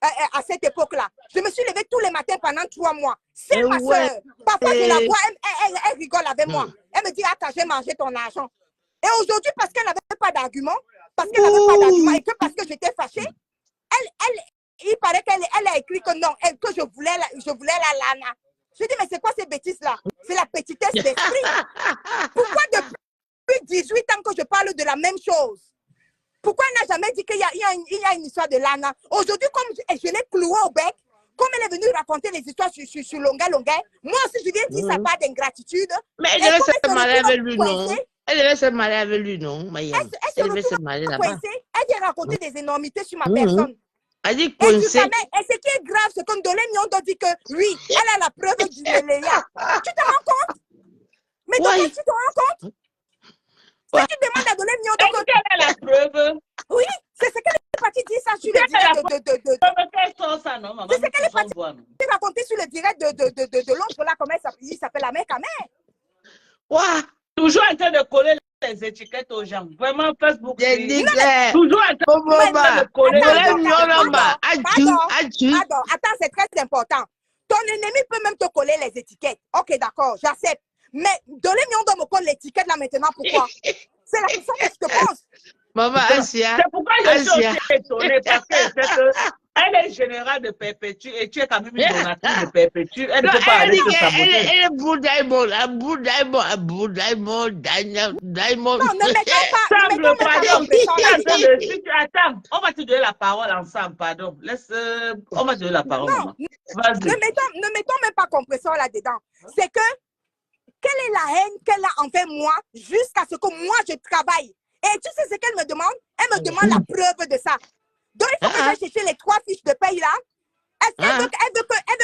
à cette époque-là. Je me suis levée tous les matins pendant 3 mois. C'est ma soeur. Parfois, je la vois, elle rigole avec moi. Elle me dit, attends, j'ai mangé ton argent. Et aujourd'hui, parce qu'elle n'avait pas d'argument, et que parce que j'étais fâchée, il paraît qu'elle a écrit que non, que je voulais la lana. Je dis, mais c'est quoi ces bêtises-là? C'est la petitesse d'esprit. Pourquoi depuis 18 ans que je parle de la même chose? Pourquoi elle n'a jamais dit qu'il y a une histoire de lana? Aujourd'hui, comme je l'ai clouée au bec, comme elle est venue raconter les histoires sur Longa, moi aussi je viens dire sa part d'ingratitude. Mais elle devait se marier avec lui, non? Elle devait se marier avec lui, non, Maya? Elle devait se marier là-bas. Elle vient raconter des énormités sur ma personne. Elle dit et ce qui est grave, c'est que Ndolé Miondo dit que oui, elle a la preuve du Léléa. Tu te rends compte? Mais toi, tu te rends compte? Si tu demandes à Ndolé Miondo que... Elle a la preuve. Oui, c'est ce qu'elle est partie dire ça sur le direct C'est ce qu'elle est partie raconter sur le direct de l'autre là, comment il s'appelle la mère Kamé. Toujours en train de coller les étiquettes aux gens. Vraiment, Facebook. Toujours en train de coller Attends, c'est très important. Ton ennemi peut même te coller les étiquettes. Ok, d'accord, j'accepte. Mais Ndolé Miondo me colle l'étiquette là maintenant, pourquoi? C'est la question que je te pose. Maman, Asia. C'est pourquoi je suis aussi étonnée, parce que elle est générale de Perpétue et tu es quand même une donatrice de Perpétue. Elle ne peut pas aller se saboter. Elle est Boudaïmon, Daïmon. Non, ne mettons pas Attends, on va te donner la parole ensemble, pardon. On va te donner la parole. Non, ne mettons même pas compresseur là-dedans. C'est que, quelle est la haine qu'elle a envers moi jusqu'à ce que moi je travaille? Et tu sais ce qu'elle me demande? Elle me demande la preuve de ça. Donc, il faut que j'aille chercher les 3 fiches de paye là. Elle veut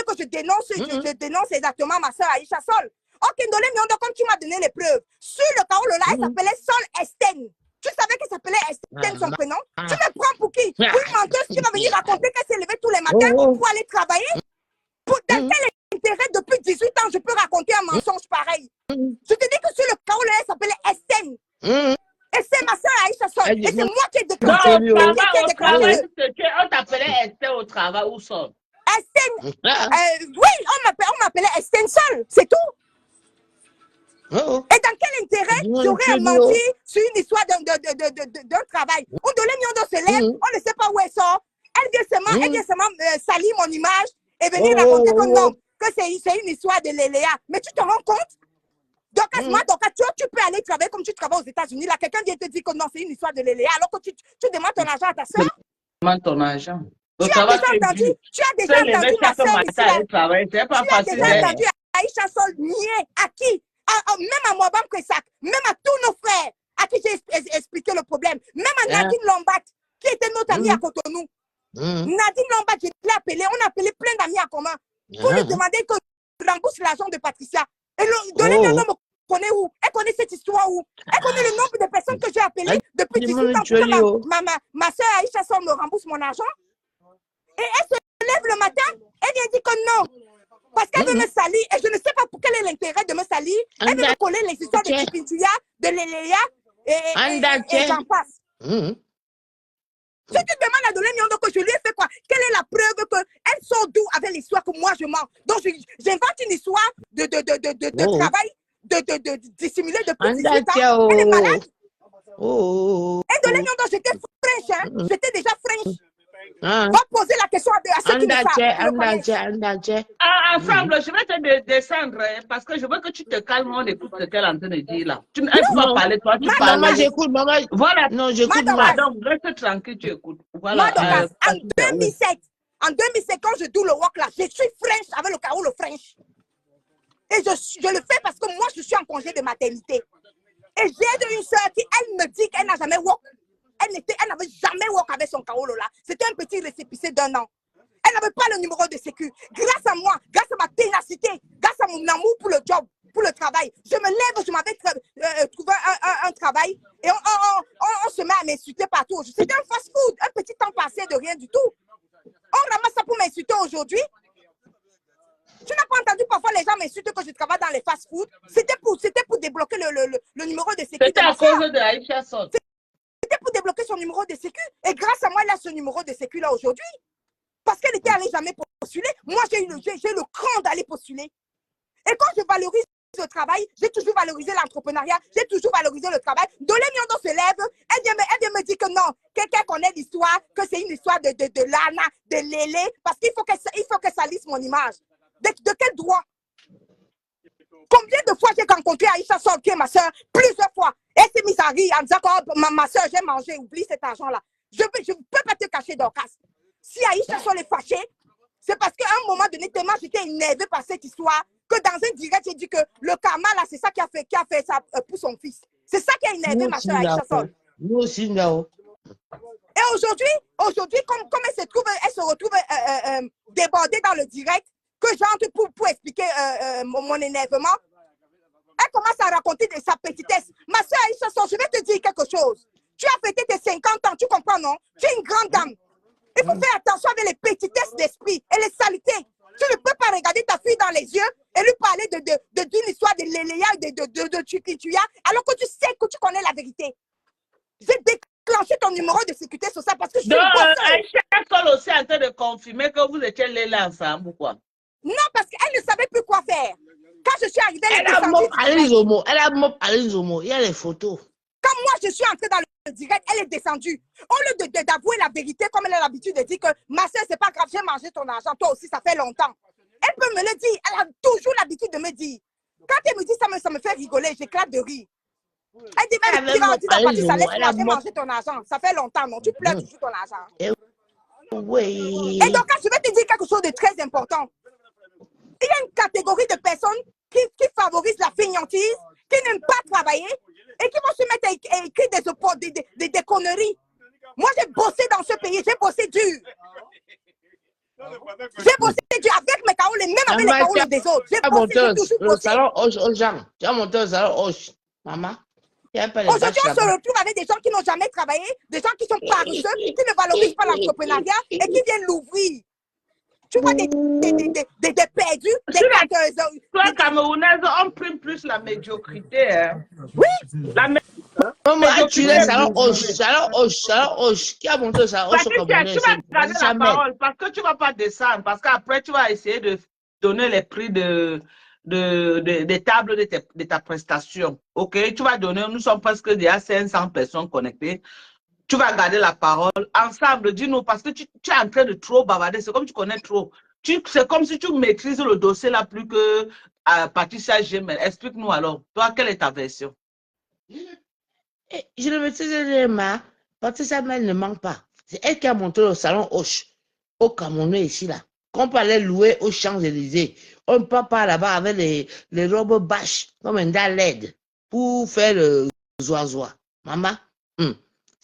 que je dénonce exactement ma soeur Aïcha Sol. Ok, Ndolé Miondo, comme tu m'as donné les preuves, sur le carreau là, elle s'appelait Sol Estène. Tu savais qu'elle s'appelait Estène, son prénom? Tu me prends pour qui? Pour une menteuse qui va venir raconter qu'elle s'est levée tous les matins pour aller travailler? Dans quel intérêt, depuis 18 ans, je peux raconter un mensonge pareil? Je te dis que sur le carreau là, elle s'appelait Estène. Et c'est ma soeur Aïcha Sol. Et c'est moi qui ai déclaré. On t'appelait Esther au travail ou Sol? Estène. Oui, on m'appelait Estène Sol. C'est tout. Et dans quel intérêt j'aurais menti sur une histoire d'un travail? On Ndolé Miondo se lève, on ne sait pas où elle sort. Elle vient seulement salir mon image et venir raconter que non, que c'est une histoire de Léléa. Mais tu te rends compte? Donc, tu peux aller travailler comme tu travailles aux États-Unis. Là, quelqu'un vient te dire que non, c'est une histoire de Léléa, alors que tu demandes ton argent à ta soeur. Tu demandes ton argent. Tu as déjà entendu ma soeur ici. Tu as déjà entendu Aïcha Sol nier à qui? Même à Mwabam Kwesak, même à tous nos frères à qui j'ai expliqué le problème, même à Nadine Lombat, qui était notre amie à Cotonou. Nadine Lombat, je l'ai appelé, on a appelé plein d'amis en commun pour lui demander que je rembourse l'argent de Patricia. Et Ndolé Miondo me connaît où? Elle connaît cette histoire où? Elle connaît le nombre de personnes que j'ai appelées depuis 18 ans pour que ma soeur Aïcha Sol me rembourse mon argent. Et elle se lève le matin, elle vient dire que non. Parce qu'elle veut me salir, et je ne sais pas pour quel est l'intérêt de me salir. Elle veut me coller les histoires de Chipintuya, de Léléa, et j'en passe. Si tu demandes à Ndolé Miondo que je lui ai fait quoi? Quelle est la preuve qu'elle sort d'où avec l'histoire que moi je mens? Donc j'invente une histoire de travail, de dissimuler depuis 18 ans. Elle est malade. Et Ndolé Miondo, j'étais fraîche, hein? J'étais déjà fraîche. Va poser la question à ceux qui me savent. Ensemble, je vais te descendre parce que je veux que tu te calmes, on écoute ce qu'elle est en train de dire là. Tu ne peux pas parler, toi, tu parles. Maman, j'écoute, maman. Voilà. Non, j'écoute pas. Donc, reste tranquille, tu écoutes. Voilà. En 2007, quand je dois le walk là, je suis French avec le carreau, le French. Et je le fais parce que moi, je suis en congé de maternité. Et j'ai une soeur qui, elle me dit qu'elle n'a jamais walk. Elle n'avait jamais walk avec son carolo là. C'était un petit récépissé d'1 an. Elle n'avait pas le numéro de sécu. Grâce à moi, grâce à ma ténacité, grâce à mon amour pour le job, pour le travail, je me lève, je m'avais trouvé un travail et on se met à m'insulter partout. C'était un fast-food, un petit temps passé de rien du tout. On ramasse ça pour m'insulter aujourd'hui. Tu n'as pas entendu parfois les gens m'insulter que je travaille dans les fast-food? C'était pour débloquer le numéro de sécu. C'était à cause de Aïcha Sol. C'était pour débloquer son numéro de sécu. Et grâce à moi, elle a ce numéro de sécu là aujourd'hui. parce qu'elle n'était allée jamais postuler. Moi, j'ai eu le cran d'aller postuler. Et quand je valorise le travail, j'ai toujours valorisé l'entrepreneuriat, j'ai toujours valorisé le travail. Dolé Miondo se lève, elle vient me dire que non, quelqu'un connaît l'histoire, que c'est une histoire de Lana, de Lélé, parce qu'il faut que ça lisse mon image. De quel droit? Combien de fois j'ai rencontré Aïcha Sol, qui est ma soeur, plusieurs fois. Elle s'est mise à rire en disant que ma soeur, j'ai mangé, oublie cet argent-là. Je ne peux pas te cacher, Dorcas. Si Aïcha Sol est fâchée, c'est parce qu'à un moment donné, tellement j'étais énervée par cette histoire, que dans un direct, j'ai dit que le karma, là, c'est ça qui a fait ça pour son fils. C'est ça qui a énervé ma soeur Aïcha Sol. Nous aussi, non. Et aujourd'hui, comme elle se retrouve débordée dans le direct, que j'entre pour expliquer mon énervement, elle commence à raconter de sa petitesse. Ma soeur Aïcha Sol, je vais te dire quelque chose. Tu as fêté tes 50 ans, tu comprends, non? Tu es une grande dame. Il faut faire attention avec les petitesses d'esprit et les saletés. Tu ne peux pas regarder ta fille dans les yeux et lui parler d'une histoire de Léléa et de Chiquituya, alors que tu sais que tu connais la vérité. J'ai déclenché ton numéro de sécurité sociale parce que je suis Aïcha Sol aussi en train de confirmer que vous étiez là ensemble ou quoi? Non, parce qu'elle ne savait plus quoi faire. Quand je suis arrivée, elle a mot parlé Zomo. Elle a mot parlé Zomo. Il y a les photos. Quand moi, je suis entrée dans le direct, elle est descendue. Au lieu d'avouer la vérité, comme elle a l'habitude de dire que ma soeur, c'est pas grave, j'ai mangé ton argent, toi aussi, ça fait longtemps. Elle peut me le dire. Elle a toujours l'habitude de me dire. Quand elle me dit ça me fait rigoler, j'éclate de rire. Elle dit même tu vas dire dans la partie, ça laisse j'ai mangé ton argent. Ça fait longtemps, non? Tu pleures toujours ton argent. Oui. Et donc, je vais te dire quelque chose de très important. Il y a une catégorie de personnes qui favorisent la fainéantise, qui n'aiment pas travailler et qui vont se mettre à écrire des conneries. Moi, j'ai bossé dans ce pays, j'ai bossé dur. J'ai bossé dur avec mes caoles, même avec les caoles des autres. J'ai bossé, toujours bossé. Le salon Hoche aux gens. Tu as monté au salon Hoche, maman. Aujourd'hui, on se retrouve avec des gens qui n'ont jamais travaillé, des gens qui sont paresseux, qui ne valorisent pas l'entrepreneuriat et qui viennent l'ouvrir. Tu vois des perdus, des casseuses. Toi, Camerounaise, on prime plus la médiocrité. Hein. Oui. La médiocrité. Tu es salon Hoche. Qui a monté au salon Hoche au Cameroun? Tu vas garder la parole parce que tu ne vas pas descendre. Parce qu'après, tu vas essayer de donner les prix des tables de ta prestation. OK? Tu vas donner, nous sommes presque déjà 500 personnes connectées. Tu vas garder la parole. Ensemble, dis-nous, parce que tu es en train de trop bavarder. C'est comme tu connais trop. C'est comme si tu maîtrises le dossier là plus que Patricia Gemel. Explique-nous alors. Toi, quelle est ta version? Je le maîtrise jamais. Patricia Gemel ne manque pas. C'est elle qui a monté le salon Hoche au Cameroun ici là. Qu'on parlait louer aux Champs-Élysées. On ne peut pas là-bas avec les robes bâches comme un LED pour faire le zoazoa. Maman.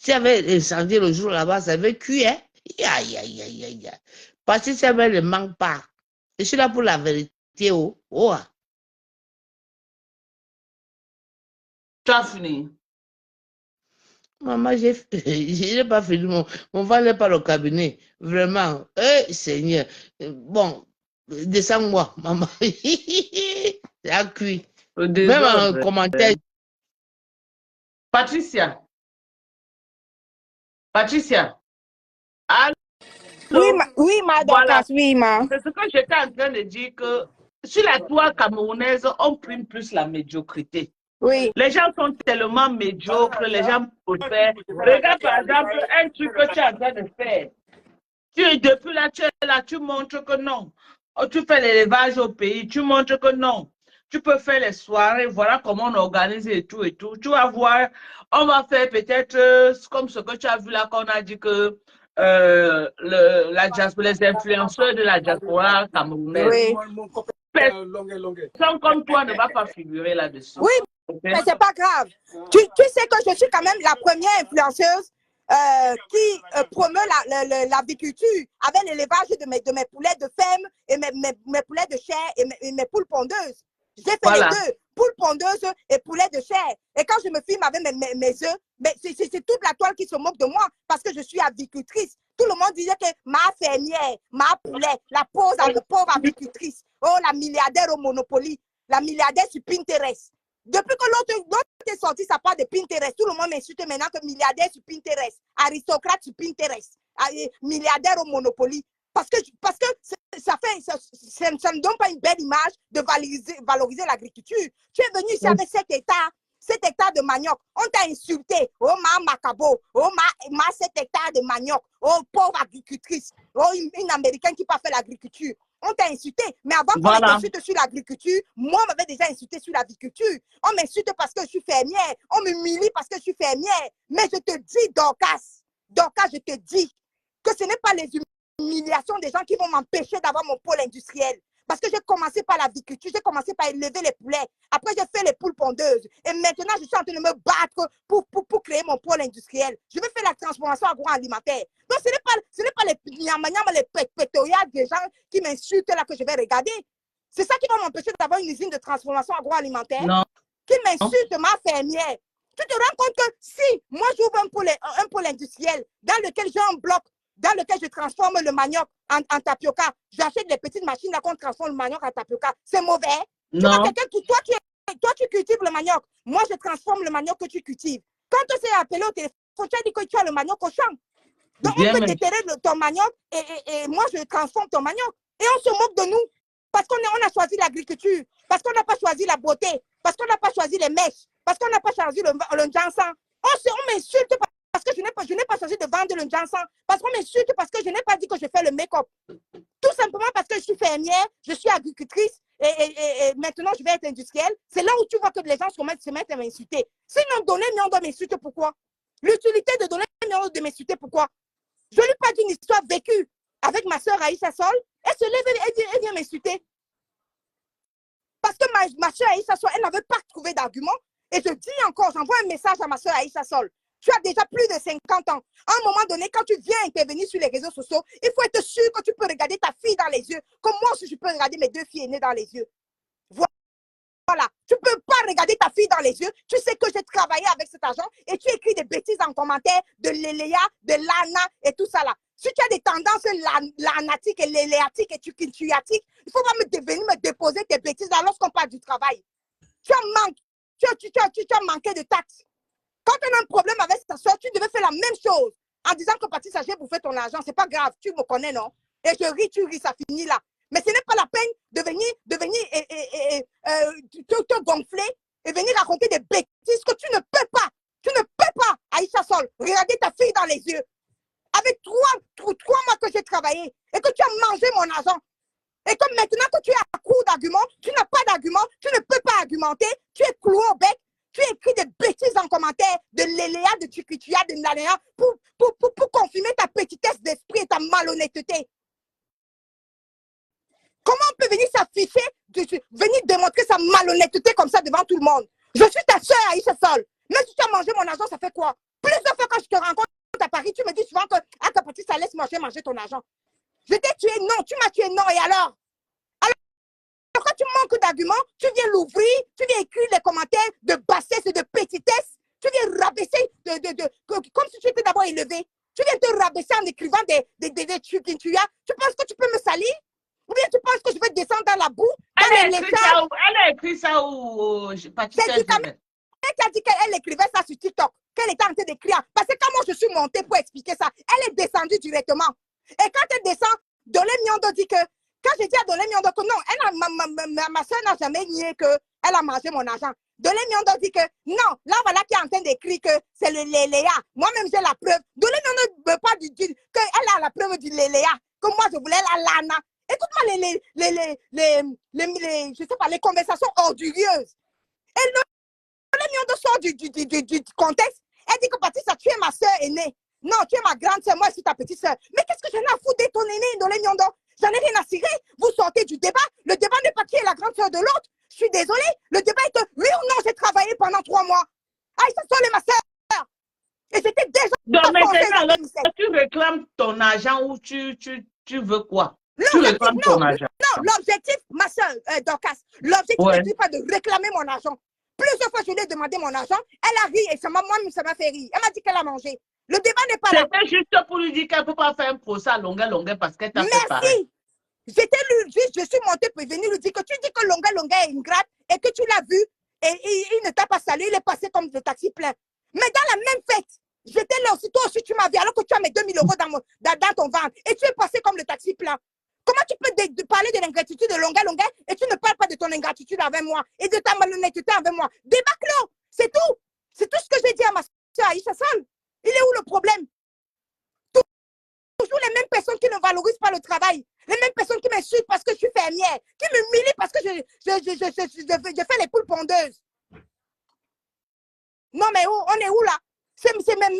Si avait incendie le jour là-bas, ça avait cuit, hein? Aïe. Parce que ça ne manque pas. Je suis là pour la vérité. Oh. Tu as fini. Maman, je n'ai pas fini. Mon ventre n'est pas au cabinet. Vraiment. Seigneur. Bon, descends-moi, maman. Ça a cuit. Même en commentaire. Patricia. Allô? Oui, ma Dorcas, oui, ma. C'est ce que j'étais en train de dire que sur la toile camerounaise, on prime plus la médiocrité. Oui. Les gens sont tellement médiocres, les gens peuvent faire. Regarde par exemple un truc que tu es en train de faire. Depuis là, tu es là, tu montres que non. Tu fais l'élevage au pays, tu montres que non. Tu peux faire les soirées, voilà comment on organise et tout et tout. Tu vas voir, on va faire peut-être comme ce que tu as vu là, qu'on a dit que les influenceurs de la diaspora camerounaise. Personne comme toi ne va pas figurer là-dessus. Oui, okay? Mais c'est pas grave. Tu sais que je suis quand même la première influenceuse qui promeut l'aviculture avec l'élevage de mes poulets de ferme et mes poulets de chair et mes poules pondeuses. J'ai fait les deux, poules pondeuses et poulets de chair. Et quand je me filme avec mes œufs, c'est toute la toile qui se moque de moi parce que je suis avicultrice. Tout le monde disait que ma fermière, ma poulet, la pauvre avicultrice, oh la milliardaire au Monopoly, la milliardaire sur Pinterest. Depuis que l'autre est sorti, ça parle de Pinterest. Tout le monde m'insulte maintenant que milliardaire sur Pinterest, aristocrate sur Pinterest, milliardaire au Monopoly. Parce que ça ne donne pas une belle image de valoriser l'agriculture. Tu es venu ici avec 7 hectares de manioc. On t'a insulté. Oh, ma macabo. Oh, ma 7 hectares de manioc. Oh, pauvre agricultrice. Oh, une Américaine qui n'a pas fait l'agriculture. On t'a insulté. Mais avant qu'on t'insulte sur l'agriculture, moi, on m'avait déjà insulté sur l'agriculture. On m'insulte parce que je suis fermière. On m'humilie parce que je suis fermière. Mais je te dis, Dorcas, je te dis que ce n'est pas les humiliations des gens qui vont m'empêcher d'avoir mon pôle industriel. Parce que j'ai commencé par l'agriculture, j'ai commencé par élever les poulets. Après, j'ai fait les poules pondeuses. Et maintenant, je suis en train de me battre pour créer mon pôle industriel. Je vais faire la transformation agroalimentaire. Donc, ce n'est pas les pétoriades des gens qui m'insultent là que je vais regarder. C'est ça qui va m'empêcher d'avoir une usine de transformation agroalimentaire. Non. Qui m'insulte, ma fermière. Tu te rends compte que si moi j'ouvre un pôle industriel dans lequel j'ai un bloc, dans lequel je transforme le manioc en tapioca, j'achète des petites machines là qu'on transforme le manioc en tapioca, c'est mauvais. Tu vois quelqu'un qui, toi tu cultives le manioc, moi je transforme le manioc que tu cultives. Quand tu s'est appelé au téléphone, tu as dit que tu as le manioc au champ. Donc on peut déterrer ton manioc et moi je transforme ton manioc. Et on se moque de nous parce qu'on a choisi l'agriculture, parce qu'on n'a pas choisi la beauté, parce qu'on n'a pas choisi les mèches, parce qu'on n'a pas choisi le jansan. On m'insulte parce que je n'ai pas choisi de vendre le jansan, parce qu'on m'insulte parce que je n'ai pas dit que je fais le make-up. Tout simplement parce que je suis fermière, je suis agricultrice et maintenant je vais être industrielle. C'est là où tu vois que les gens se mettent à m'insulter. Sinon, donner Miondo m'insulte, pourquoi? L'utilité de donner Miondo de m'insulter, pourquoi? Je lui parle d'une histoire vécue avec ma soeur Aïssa Sol. Elle se lève et elle vient m'insulter. Parce que ma soeur Aïssa Sol, elle n'avait pas trouvé d'argument. Et je dis encore, j'envoie un message à ma soeur Aïssa Sol. Tu as déjà plus de 50 ans. À un moment donné, quand tu viens intervenir sur les réseaux sociaux, il faut être sûr que tu peux regarder ta fille dans les yeux, comme moi aussi je peux regarder mes 2 filles aînées dans les yeux. Voilà. Tu ne peux pas regarder ta fille dans les yeux. Tu sais que j'ai travaillé avec cet argent et tu écris des bêtises en commentaire de l'éléa, de l'ana et tout ça là. Si tu as des tendances lanatiques et l'éléatiques et tuiatiques, il ne faut pas venir me déposer tes bêtises là lorsqu'on parle du travail. Tu as manqué de tact. Quand on a un problème avec ta soeur, tu devais faire la même chose en disant que Patrice j'ai bouffé ton argent. C'est pas grave, tu me connais, non? Et je ris, tu ris, ça finit là. Mais ce n'est pas la peine de venir te gonfler et venir raconter des bêtises que tu ne peux pas. Tu ne peux pas, Aïcha Sol, regarder ta fille dans les yeux. Avec 3 mois que j'ai travaillé et que tu as mangé mon argent. Et comme maintenant que tu es à court d'arguments, tu n'as pas d'arguments, tu ne peux pas argumenter, tu es cloué au bec, tu écris des bêtises en commentaire de l'éléa, de tucutia, de naléa pour confirmer ta petitesse d'esprit et ta malhonnêteté. Comment on peut venir s'afficher, venir démontrer sa malhonnêteté comme ça devant tout le monde? Je suis ta soeur, Aïcha Sol. Même si tu as mangé mon argent, ça fait quoi? Plusieurs fois quand je te rencontre à Paris, tu me dis souvent que ta petite, ça laisse manger ton argent. Je t'ai tué, non. Tu m'as tué, non. Et alors? Alors, quand tu manques d'arguments, tu viens l'ouvrir, tu viens écrire les commentaires de bassesse et de petitesse. Tu viens rabaisser, comme si tu étais d'abord élevé. Tu viens te rabaisser en écrivant des trucs. Tu penses que tu peux me salir? Ou bien tu penses que je vais descendre dans la boue? Elle a écrit ça où Patricia elle a dit qu'elle écrivait ça sur TikTok, qu'elle était en train d'écrire. Parce que quand moi je suis montée pour expliquer ça, elle est descendue directement. Et quand elle descend, Dolé Miondo dit que, quand j'ai dit à Dolé Miondo que non, ma soeur n'a jamais nié qu'elle a mangé mon argent. Dolé Miondo dit que non, là voilà qui est en train d'écrire que c'est le Léléa. Moi-même j'ai la preuve. Dolé Miondo ne veut pas dire qu'elle a la preuve du Léléa, que moi je voulais la lana. Écoute-moi je sais pas, les conversations ordurieuses. Et Dolé Miondo sort du contexte. Elle dit que Patricia, tu es ma soeur aînée. Non, tu es ma grande soeur, moi je suis ta petite soeur. Mais qu'est-ce que j'en ai à foutre de ton aîné, Dolé Miondo? J'en ai rien à cirer. Vous sortez du débat. Le débat n'est pas qui est la grande soeur de l'autre. Je suis désolée. Le débat est que oui ou non, j'ai travaillé pendant 3 mois. Aïcha Sol est ma soeur. Et j'étais déjà. Donc maintenant, tu réclames ton argent ou tu veux quoi? Tu réclames ton argent. Non, l'objectif, ma soeur, Dorcas, l'objectif n'est pas de réclamer mon argent. Plusieurs fois, je lui ai demandé mon argent. Elle a ri et ça m'a fait rire. Elle m'a dit qu'elle a mangé. Le débat n'est pas là. C'était juste pour lui dire qu'elle ne peut pas faire un procès à longueur parce qu'elle t'a fait pareil. Merci. Je suis montée pour venir lui dire que tu dis que longueur est ingrate et que tu l'as vu et il ne t'a pas salué, il est passé comme le taxi plein. Mais dans la même fête, J'étais là aussi, toi aussi tu m'as vu alors que tu as mes 2000 € dans ton ventre et tu es passé comme le taxi plein. Comment tu peux parler de l'ingratitude de longueur et tu ne parles pas de ton ingratitude avec moi et de ta malhonnêteté avec moi? Débacle-le, c'est tout. C'est tout ce que j'ai dit à ma soeur Aïcha Sol. Il est où le problème? Toujours les mêmes personnes qui ne valorisent pas le travail, les mêmes personnes qui m'insultent parce que je suis fermière, qui m'humilient parce que je fais les poules pondeuses. Non, mais on est où là? C'est même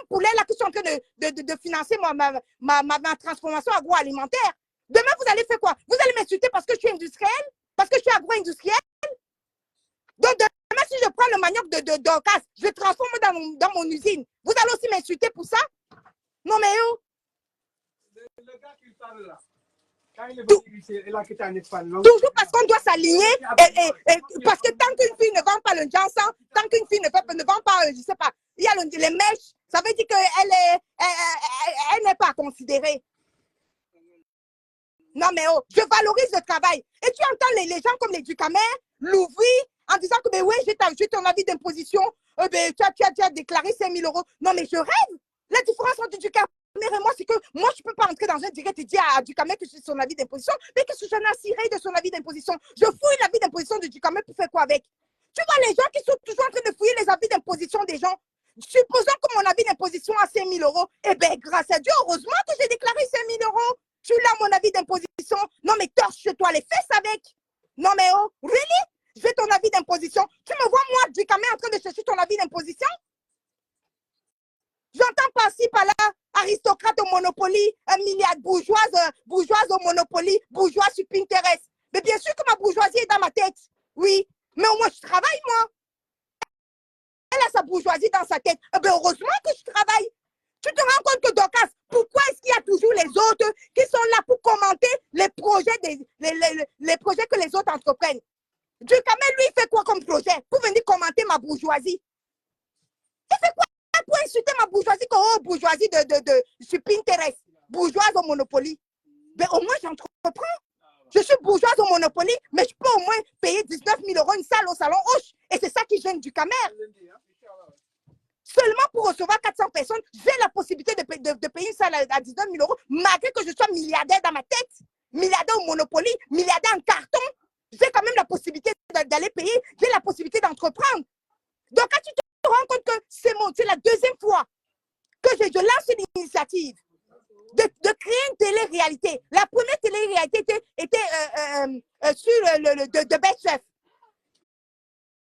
poulets là qui sont en train de financer ma transformation agroalimentaire. Demain, vous allez faire quoi? Vous allez m'insulter parce que je suis industrielle? Parce que je suis agro-industrielle? Donc, demain, si je prends le manioc de Dorcas, je le transforme dans mon usine. Vous allez aussi m'insulter pour ça? Non, mais où? Le gars qui parle là, quand il est venu, il a quitté en Espagne. Toujours parce qu'on doit s'aligner, parce que tant qu'une fille ne vend pas le Janssen, tant qu'une fille ne vend pas, je ne sais pas, il y a les mèches, ça veut dire qu'elle n'est pas considérée. Non, mais oh, je valorise le travail. Et tu entends les gens comme les Ducamer l'ouvrir en disant que ben oui, j'ai ton avis d'imposition, tu as déclaré 5 000 €. Non, mais je rêve. La différence entre Ducamer et moi, c'est que moi, je ne peux pas entrer dans un direct et dire à Ducamer que c'est son avis d'imposition, mais que j'en ai ciré de son avis d'imposition. Je fouille l'avis d'imposition de Ducamer pour faire quoi avec? Tu vois les gens qui sont toujours en train de fouiller les avis d'imposition des gens. Supposons que mon avis d'imposition a 5 000 €. Eh bien, grâce à Dieu, heureusement que j'ai déclaré 5 000 €. Tu l'as, mon avis d'imposition. Non, mais torche-toi les fesses avec. Non, mais oh, really? Je veux ton avis d'imposition. Tu me vois, moi, Ducamer, en train de chercher ton avis d'imposition? J'entends par-ci, par-là, aristocrate au Monopoly, un milliard bourgeoise au Monopoly, bourgeois sur Pinterest. Mais bien sûr que ma bourgeoisie est dans ma tête. Oui, mais au moins je travaille, moi. Elle a sa bourgeoisie dans sa tête. Eh bien, heureusement que je travaille. Tu te rends compte que Dorcas, pourquoi est-ce qu'il y a toujours les autres qui sont là pour commenter les projets, les projets que les autres entreprennent? Ducamer, lui, il fait quoi comme projet pour venir commenter ma bourgeoisie? Il fait quoi pour insulter ma bourgeoisie comme bourgeoisie sur Pinterest, bourgeoise au Monopoly? Mais au moins, j'entreprends. Je suis bourgeoise au Monopoly, mais je peux au moins payer 19 000 € une salle au salon Hoche. Et c'est ça qui gêne Ducamer. Seulement pour recevoir 400 personnes, j'ai la possibilité de payer une salle à 19 000 €, malgré que je sois milliardaire dans ma tête, milliardaire au Monopoly, milliardaire en carton. J'ai quand même la possibilité d'aller payer, j'ai la possibilité d'entreprendre. Donc, quand tu te rends compte que c'est la deuxième fois que je lance une initiative de créer une télé-réalité. La première télé-réalité était sur de Best Chef.